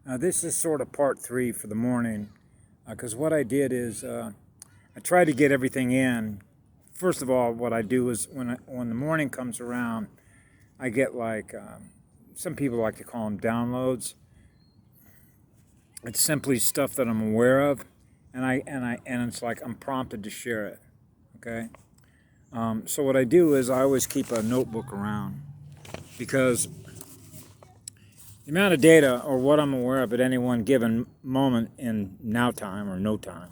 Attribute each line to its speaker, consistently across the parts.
Speaker 1: This is sort of part 3 for the morning, because what I did is I tried to get everything in. First of all, what I do is when the morning comes around, I get like some people like to call them downloads. It's simply stuff that I'm aware of, and it's like I'm prompted to share it. Okay. So what I do is I always keep a notebook around because the amount of data or what I'm aware of at any one given moment in now time or no time,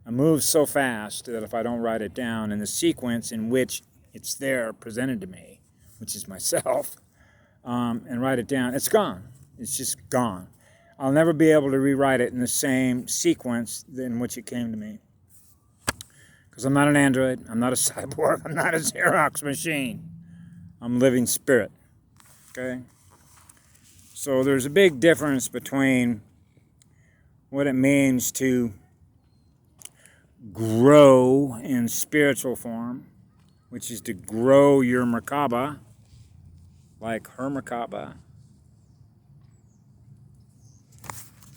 Speaker 1: I move so fast that if I don't write it down in the sequence in which it's there presented to me, which is myself, and write it down, it's gone. It's just gone. I'll never be able to rewrite it in the same sequence in which it came to me. Because I'm not an android, I'm not a cyborg, I'm not a Xerox machine. I'm living spirit. Okay? So there's a big difference between what it means to grow in spiritual form, which is to grow your Merkaba, like her Merkaba,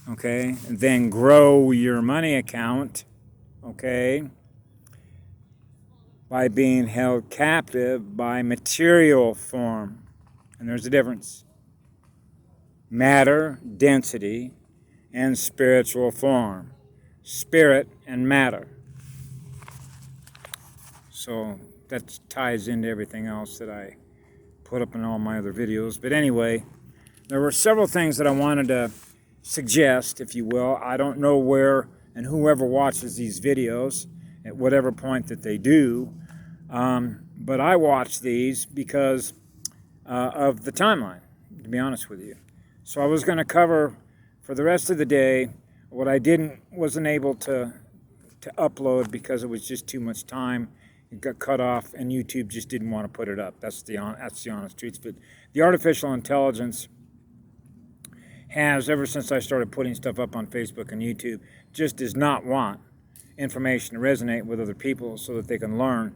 Speaker 1: okay, and then grow your money account, okay, by being held captive by material form. And there's a difference. Matter, density, and spiritual form. Spirit and matter. So that ties into everything else that I put up in all my other videos. But anyway, there were several things that I wanted to suggest, if you will. I don't know where and whoever watches these videos at whatever point that they do, but I watch these because of the timeline, to be honest with you. So I was going to cover for the rest of the day what I wasn't able to upload because it was just too much time. It got cut off, and YouTube just didn't want to put it up. That's the honest truth. But the artificial intelligence has, ever since I started putting stuff up on Facebook and YouTube, just does not want information to resonate with other people so that they can learn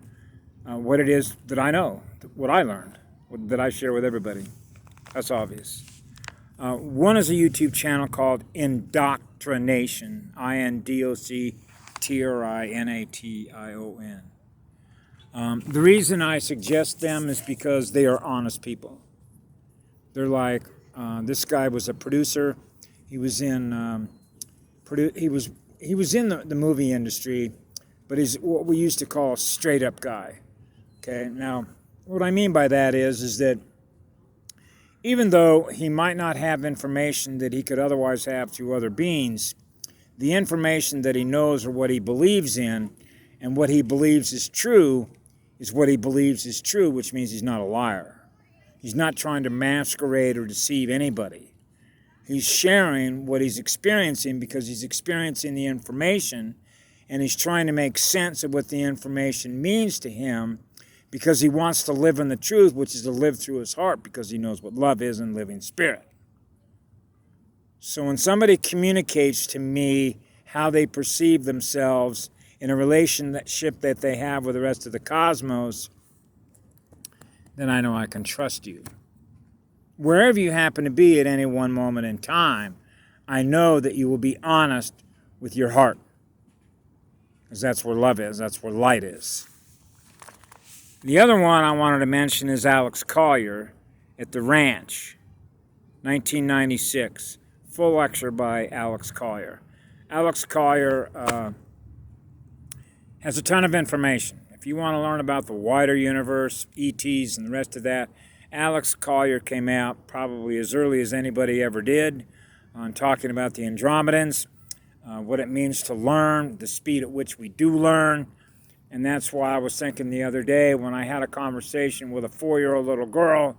Speaker 1: what it is that I know, what I learned, that I share with everybody. That's obvious. One is a YouTube channel called Indoctrination, Indoctrination. The reason I suggest them is because they are honest people. They're like, this guy was a producer. He was in he was in the movie industry, but he's what we used to call a straight up guy. Okay, now what I mean by that is that even though he might not have information that he could otherwise have through other beings, the information that he knows or what he believes in and what he believes is true is what he believes is true, which means he's not a liar. He's not trying to masquerade or deceive anybody. He's sharing what he's experiencing because he's experiencing the information, and he's trying to make sense of what the information means to him because he wants to live in the truth, which is to live through his heart because he knows what love is and living spirit. So when somebody communicates to me how they perceive themselves in a relationship that they have with the rest of the cosmos, then I know I can trust you. Wherever you happen to be at any one moment in time, I know that you will be honest with your heart. Because that's where love is, that's where light is. The other one I wanted to mention is Alex Collier at the Ranch, 1996. Full lecture by Alex Collier. Alex Collier has a ton of information. If you want to learn about the wider universe, ETs, and the rest of that, Alex Collier came out probably as early as anybody ever did on talking about the Andromedans, what it means to learn, the speed at which we do learn. And that's why I was thinking the other day when I had a conversation with a 4-year-old little girl,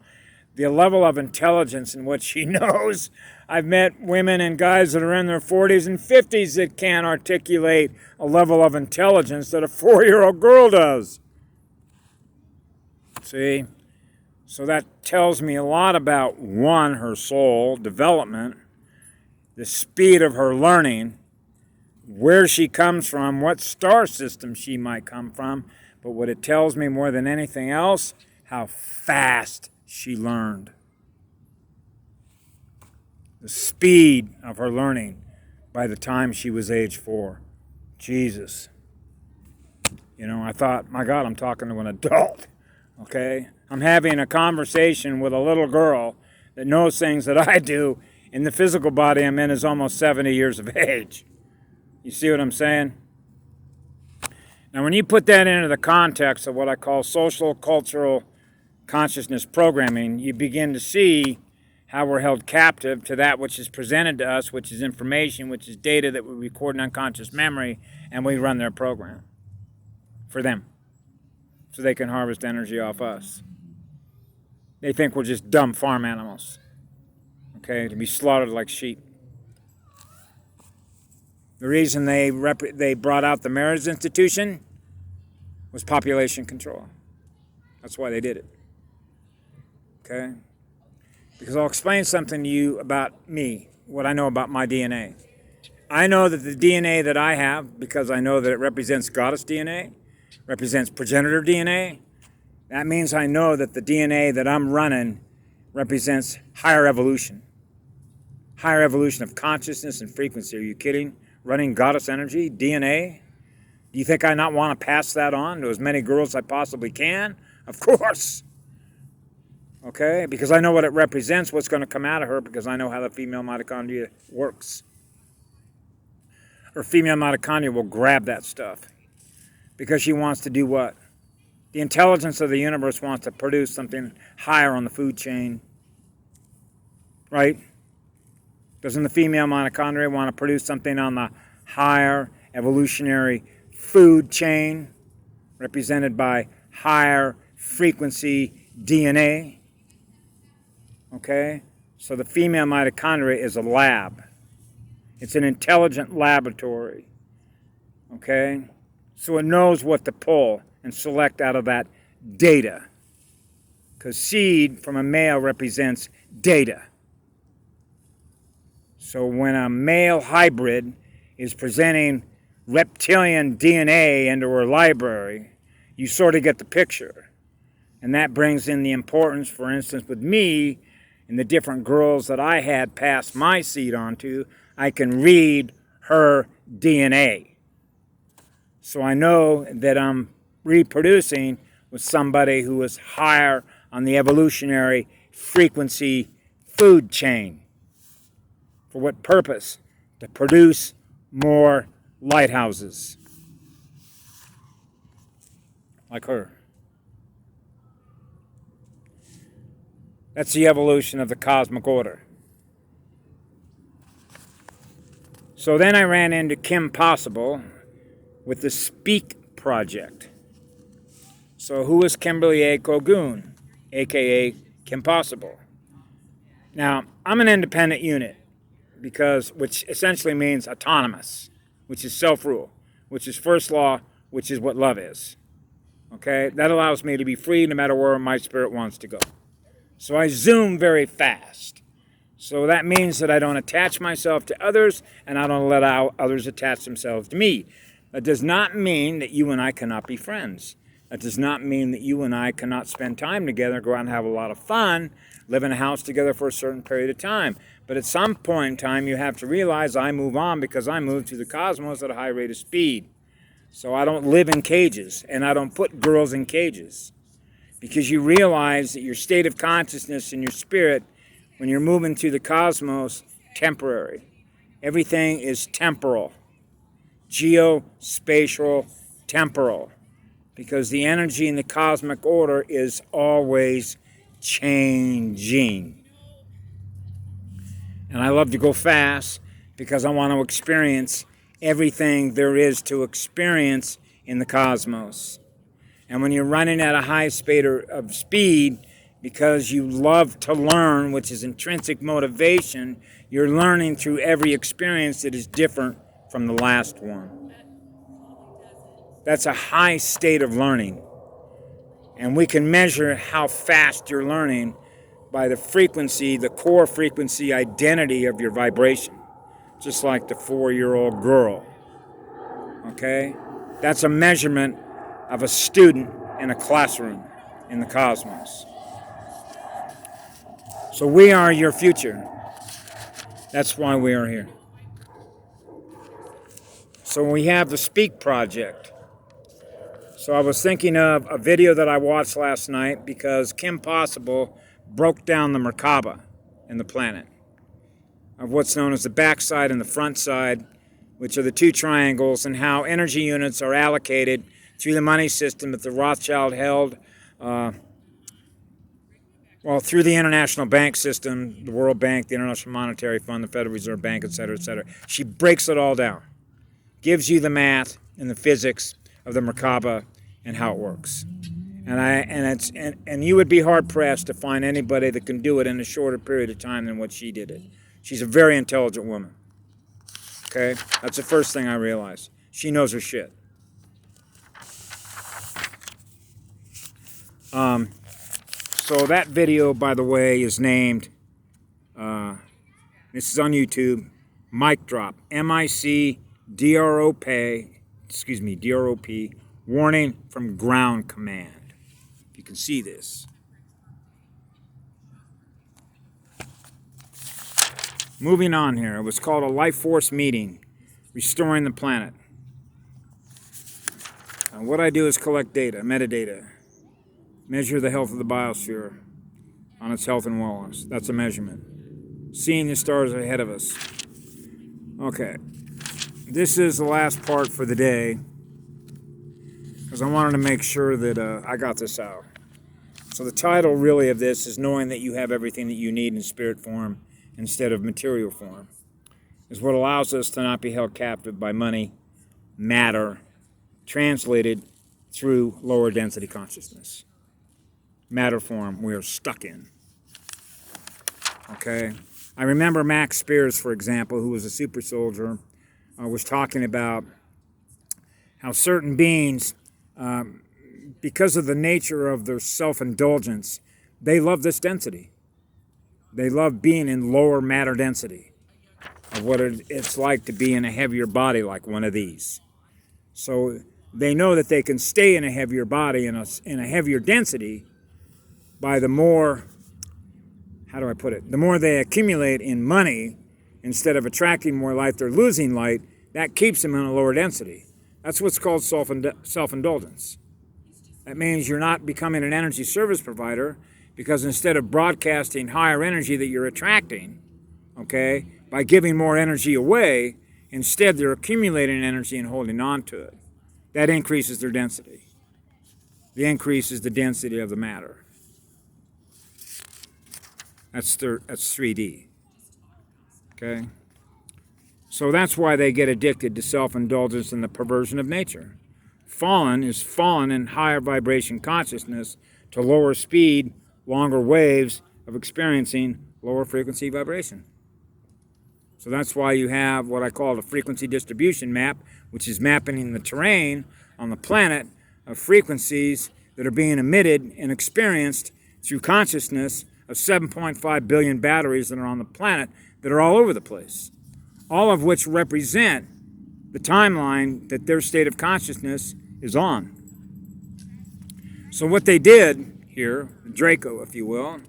Speaker 1: the level of intelligence in what she knows. I've met women and guys that are in their 40s and 50s that can't articulate a level of intelligence that a 4-year-old girl does. See? So that tells me a lot about, one, her soul development, the speed of her learning, where she comes from, what star system she might come from, but what it tells me more than anything else, how fast she learned. The speed of her learning by the time she was age 4. Jesus. I thought, my God, I'm talking to an adult. Okay? I'm having a conversation with a little girl that knows things that I do, and the physical body I'm in is almost 70 years of age. You see what I'm saying? Now, when you put that into the context of what I call social, cultural, consciousness programming, you begin to see how we're held captive to that which is presented to us, which is information, which is data that we record in unconscious memory, and we run their program for them so they can harvest energy off us. They think we're just dumb farm animals, okay, to be slaughtered like sheep. The reason they brought out the marriage institution was population control. That's why they did it. Okay? Because I'll explain something to you about me, what I know about my DNA. I know that the DNA that I have, because I know that it represents goddess DNA, represents progenitor DNA, that means I know that the DNA that I'm running represents higher evolution. Higher evolution of consciousness and frequency. Are you kidding? Running goddess energy, DNA? Do you think I not want to pass that on to as many girls as I possibly can? Of course. Okay? Because I know what it represents, what's going to come out of her, because I know how the female mitochondria works. Her female mitochondria will grab that stuff. Because she wants to do what? The intelligence of the universe wants to produce something higher on the food chain. Right? Doesn't the female mitochondria want to produce something on the higher evolutionary food chain, represented by higher frequency DNA? Okay? So the female mitochondria is a lab. It's an intelligent laboratory. Okay? So it knows what to pull and select out of that data. Because seed from a male represents data. So when a male hybrid is presenting reptilian DNA into her library, you sort of get the picture. And that brings in the importance, for instance, with me and the different girls that I had passed my seed on to, I can read her DNA. So I know that I'm reproducing with somebody who is higher on the evolutionary frequency food chain. For what purpose? To produce more lighthouses. Like her. That's the evolution of the cosmic order. So then I ran into Kim Possible with the Speak Project. So who is Kimberly A. Kogun, a.k.a. Kim Possible? Now, I'm an independent unit, which essentially means autonomous, which is self-rule, which is first law, which is what love is. Okay? That allows me to be free no matter where my spirit wants to go. So I zoom very fast. So that means that I don't attach myself to others, and I don't let others attach themselves to me. That does not mean that you and I cannot be friends. That does not mean that you and I cannot spend time together, go out and have a lot of fun, live in a house together for a certain period of time. But at some point in time, you have to realize I move on because I move through the cosmos at a high rate of speed. So I don't live in cages, and I don't put girls in cages. Because you realize that your state of consciousness and your spirit, when you're moving through the cosmos, temporary. Everything is temporal. Geospatial, temporal. Because the energy in the cosmic order is always changing. And I love to go fast because I want to experience everything there is to experience in the cosmos. And when you're running at a high speed, because you love to learn, which is intrinsic motivation, you're learning through every experience that is different from the last one. That's a high state of learning. And we can measure how fast you're learning by the frequency, the core frequency identity of your vibration. Just like the 4-year-old girl. Okay? That's a measurement of a student in a classroom in the cosmos. So we are your future. That's why we are here. So we have the Speak Project. So I was thinking of a video that I watched last night because Kim Possible broke down the Merkaba in the planet of what's known as the backside and the front side, which are the two triangles, and how energy units are allocated through the money system that the Rothschild held, through the international bank system, the World Bank, the International Monetary Fund, the Federal Reserve Bank, et cetera, et cetera. She breaks it all down, gives you the math and the physics of the Merkaba and how it works. And you would be hard pressed to find anybody that can do it in a shorter period of time than what she did it. She's a very intelligent woman. Okay, that's the first thing I realized. She knows her shit. So that video, by the way, is named. This is on YouTube. Mic drop. MICDROP. DROP. Warning from ground command. You can see this. Moving on here. It was called a Life Force Meeting, Restoring the Planet. And what I do is collect data, metadata, measure the health of the biosphere on its health and wellness. That's a measurement. Seeing the stars ahead of us. Okay. This is the last part for the day because I wanted to make sure that I got this out. So the title really of this is Knowing That You Have Everything That You Need in Spirit Form instead of material form, is what allows us to not be held captive by money, matter, translated through lower density consciousness. Matter form we are stuck in. Okay? I remember Max Spears, for example, who was a super soldier, was talking about how certain beings, because of the nature of their self-indulgence, they love this density. They love being in lower matter density of what it's like to be in a heavier body like one of these. So they know that they can stay in a heavier body in a heavier density by the more, how do I put it? The more they accumulate in money, instead of attracting more light, they're losing light. That keeps them in a lower density. That's what's called self-indulgence. That means you're not becoming an energy service provider, because instead of broadcasting higher energy that you're attracting, okay, by giving more energy away, instead they're accumulating energy and holding on to it. That increases their density. The increase is the density of the matter. That's 3D. Okay? So that's why they get addicted to self-indulgence and the perversion of nature. Fallen is fallen in higher vibration consciousness to lower speed, longer waves of experiencing lower frequency vibration. So that's why you have what I call a frequency distribution map, which is mapping the terrain on the planet of frequencies that are being emitted and experienced through consciousness of 7.5 billion batteries that are on the planet that are all over the place, all of which represent the timeline that their state of consciousness is on. So what they did here, Draco, if you will,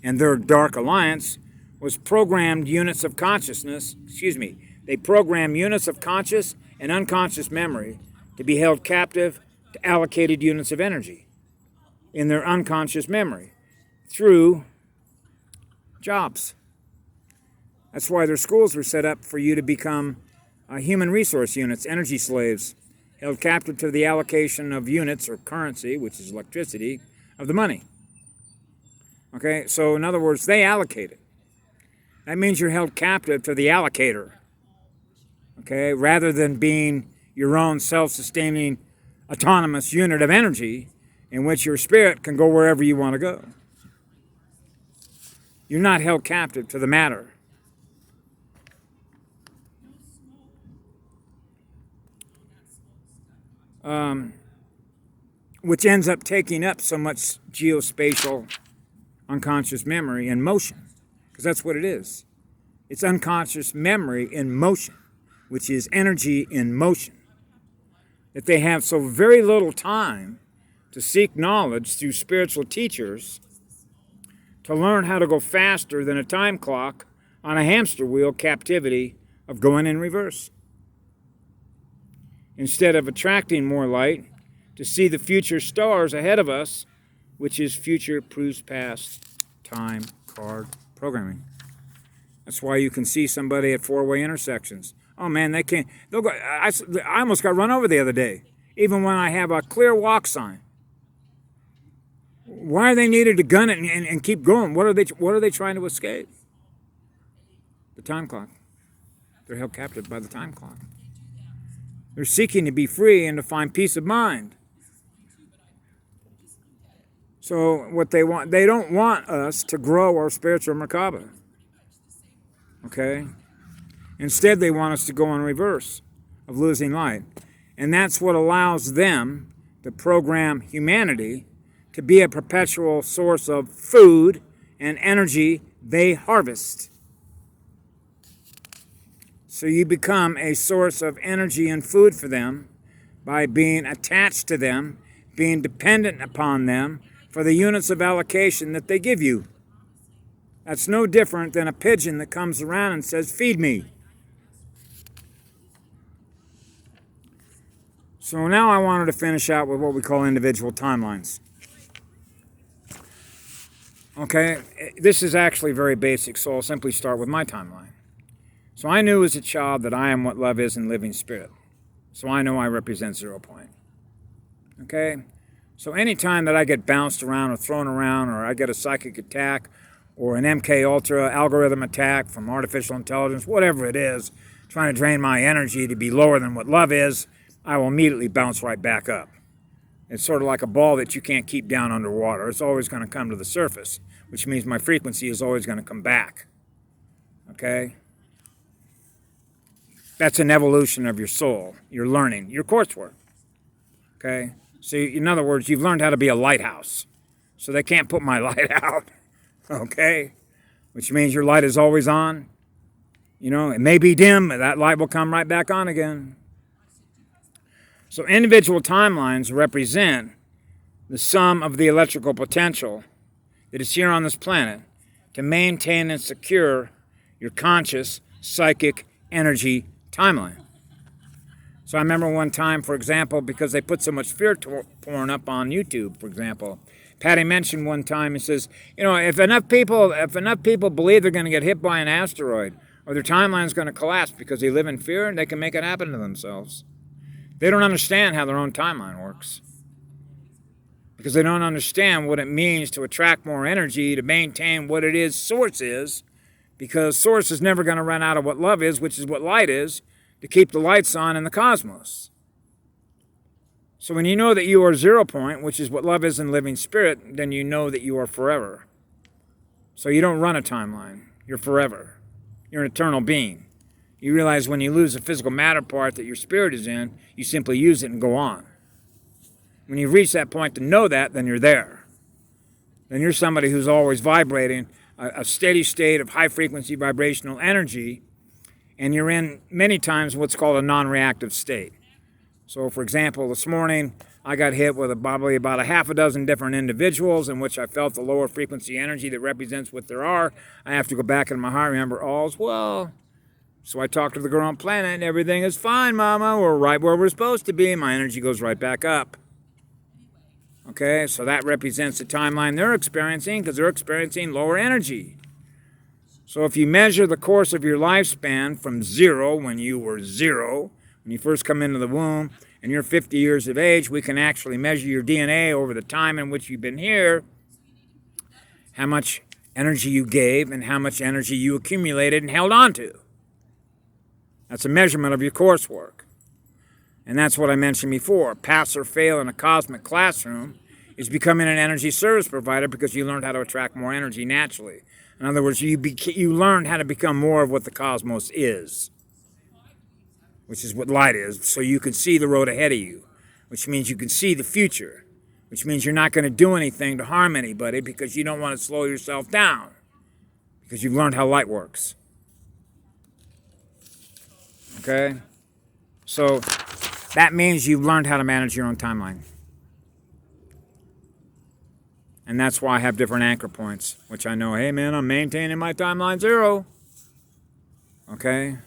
Speaker 1: and their Dark Alliance, was programmed units of consciousness, they programmed units of conscious and unconscious memory to be held captive to allocated units of energy in their unconscious memory through jobs. That's why their schools were set up for you to become human resource units, energy slaves, held captive to the allocation of units or currency, which is electricity, of the money. Okay, so in other words, they allocate it. That means you're held captive to the allocator. Okay, rather than being your own self-sustaining autonomous unit of energy in which your spirit can go wherever you want to go. You're not held captive to the matter. Which ends up taking up so much geospatial unconscious memory and motion, because that's what it is. It's unconscious memory in motion, which is energy in motion. That they have so very little time to seek knowledge through spiritual teachers to learn how to go faster than a time clock on a hamster wheel captivity of going in reverse. Instead of attracting more light to see the future stars ahead of us, which is future proves past time card programming. That's why you can see somebody at four-way intersections. Oh man, they can't. They'll go. I almost got run over the other day, even when I have a clear walk sign. Why are they needed to gun it and keep going? What are they trying to escape? The time clock. They're held captive by the time clock. They're seeking to be free and to find peace of mind. So what they want, they don't want us to grow our spiritual Merkaba. Okay? Instead, they want us to go in reverse of losing light. And that's what allows them to program humanity to be a perpetual source of food and energy they harvest. So you become a source of energy and food for them by being attached to them, being dependent upon them for the units of allocation that they give you. That's no different than a pigeon that comes around and says, "Feed me." So now I wanted to finish out with what we call individual timelines. Okay, this is actually very basic, so I'll simply start with my timeline. So I knew as a child that I am what love is in living spirit. So I know I represent 0 point. Okay? So anytime that I get bounced around or thrown around, or I get a psychic attack or an MK Ultra algorithm attack from artificial intelligence, whatever it is, trying to drain my energy to be lower than what love is, I will immediately bounce right back up. It's sort of like a ball that you can't keep down underwater. It's always going to come to the surface, which means my frequency is always going to come back. Okay? That's an evolution of your soul, your learning, your coursework. Okay? So in other words, you've learned how to be a lighthouse. So they can't put my light out. Okay? Which means your light is always on. You know, it may be dim, but that light will come right back on again. So individual timelines represent the sum of the electrical potential that is here on this planet to maintain and secure your conscious, psychic, energy timeline. So I remember one time, for example, because they put so much fear porn up on YouTube, for example, Patty mentioned one time, he says, you know, if enough people believe they're going to get hit by an asteroid or their timeline's going to collapse because they live in fear, they can make it happen to themselves. They don't understand how their own timeline works because they don't understand what it means to attract more energy, to maintain what it is source is, because source is never going to run out of what love is, which is what light is, to keep the lights on in the cosmos. So when you know that you are 0 point, which is what love is in living spirit, then you know that you are forever. So you don't run a timeline. You're forever. You're an eternal being. You realize when you lose the physical matter part that your spirit is in, you simply use it and go on. When you reach that point to know that, then you're there. Then you're somebody who's always vibrating a steady state of high-frequency vibrational energy, and you're in, many times, what's called a non-reactive state. So, for example, this morning, I got hit with probably about a half a dozen different individuals in which I felt the lower frequency energy that represents what there are. I have to go back in my heart, remember, all's well. So I talked to the girl on planet, and everything is fine, Mama. We're right where we're supposed to be. My energy goes right back up. Okay, so that represents the timeline they're experiencing because they're experiencing lower energy. So if you measure the course of your lifespan from 0, when you were 0, when you first come into the womb, and you're 50 years of age, we can actually measure your DNA over the time in which you've been here, how much energy you gave and how much energy you accumulated and held on to. That's a measurement of your coursework. And that's what I mentioned before. Pass or fail in a cosmic classroom is becoming an energy service provider because you learned how to attract more energy naturally. In other words, you learned how to become more of what the cosmos is, which is what light is, so you can see the road ahead of you, which means you can see the future, which means you're not going to do anything to harm anybody because you don't want to slow yourself down because you've learned how light works. Okay? So that means you've learned how to manage your own timeline. And that's why I have different anchor points, which I know, hey man, I'm maintaining my timeline 0. Okay?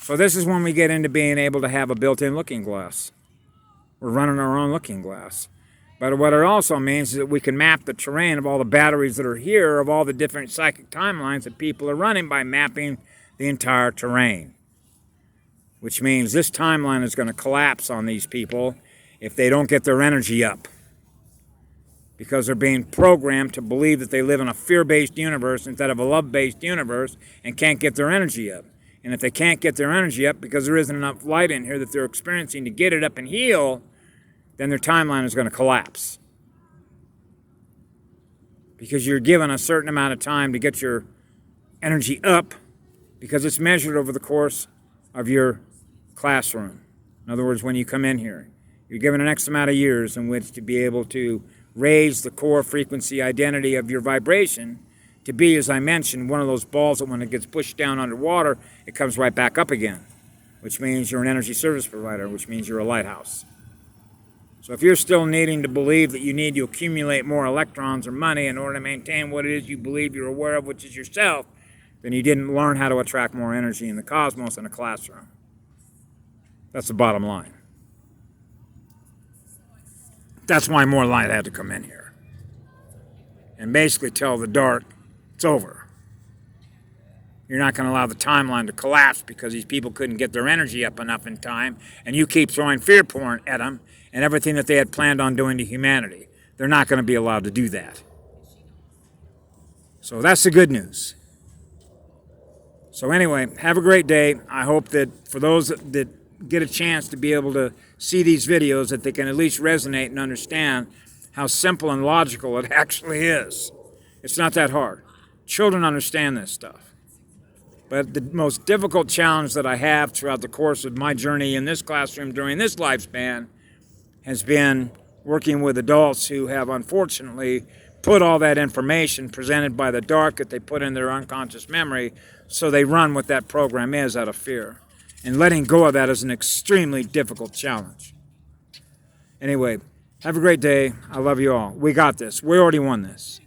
Speaker 1: So this is when we get into being able to have a built-in looking glass. We're running our own looking glass. But what it also means is that we can map the terrain of all the batteries that are here, of all the different psychic timelines that people are running by mapping the entire terrain. Which means this timeline is going to collapse on these people if they don't get their energy up. Because they're being programmed to believe that they live in a fear-based universe instead of a love-based universe and can't get their energy up. And if they can't get their energy up because there isn't enough light in here that they're experiencing to get it up and heal, then their timeline is going to collapse. Because you're given a certain amount of time to get your energy up because it's measured over the course of your classroom. In other words, when you come in here, you're given an X amount of years in which to be able to raise the core frequency identity of your vibration to be, as I mentioned, one of those balls that when it gets pushed down underwater, it comes right back up again, which means you're an energy service provider, which means you're a lighthouse. So if you're still needing to believe that you need to accumulate more electrons or money in order to maintain what it is you believe you're aware of, which is yourself, then you didn't learn how to attract more energy in the cosmos in a classroom. That's the bottom line. That's why more light had to come in here and basically tell the dark it's over. You're not going to allow the timeline to collapse because these people couldn't get their energy up enough in time, and you keep throwing fear porn at them and everything that they had planned on doing to humanity. They're not going to be allowed to do that. So that's the good news. So anyway, have a great day. I hope that for those that get a chance to be able to see these videos, that they can at least resonate and understand how simple and logical it actually is. It's not that hard. Children understand this stuff. But the most difficult challenge that I have throughout the course of my journey in this classroom during this lifespan has been working with adults who have unfortunately put all that information presented by the dark that they put in their unconscious memory, so they run what that program is out of fear. And letting go of that is an extremely difficult challenge. Anyway, have a great day. I love you all. We got this. We already won this.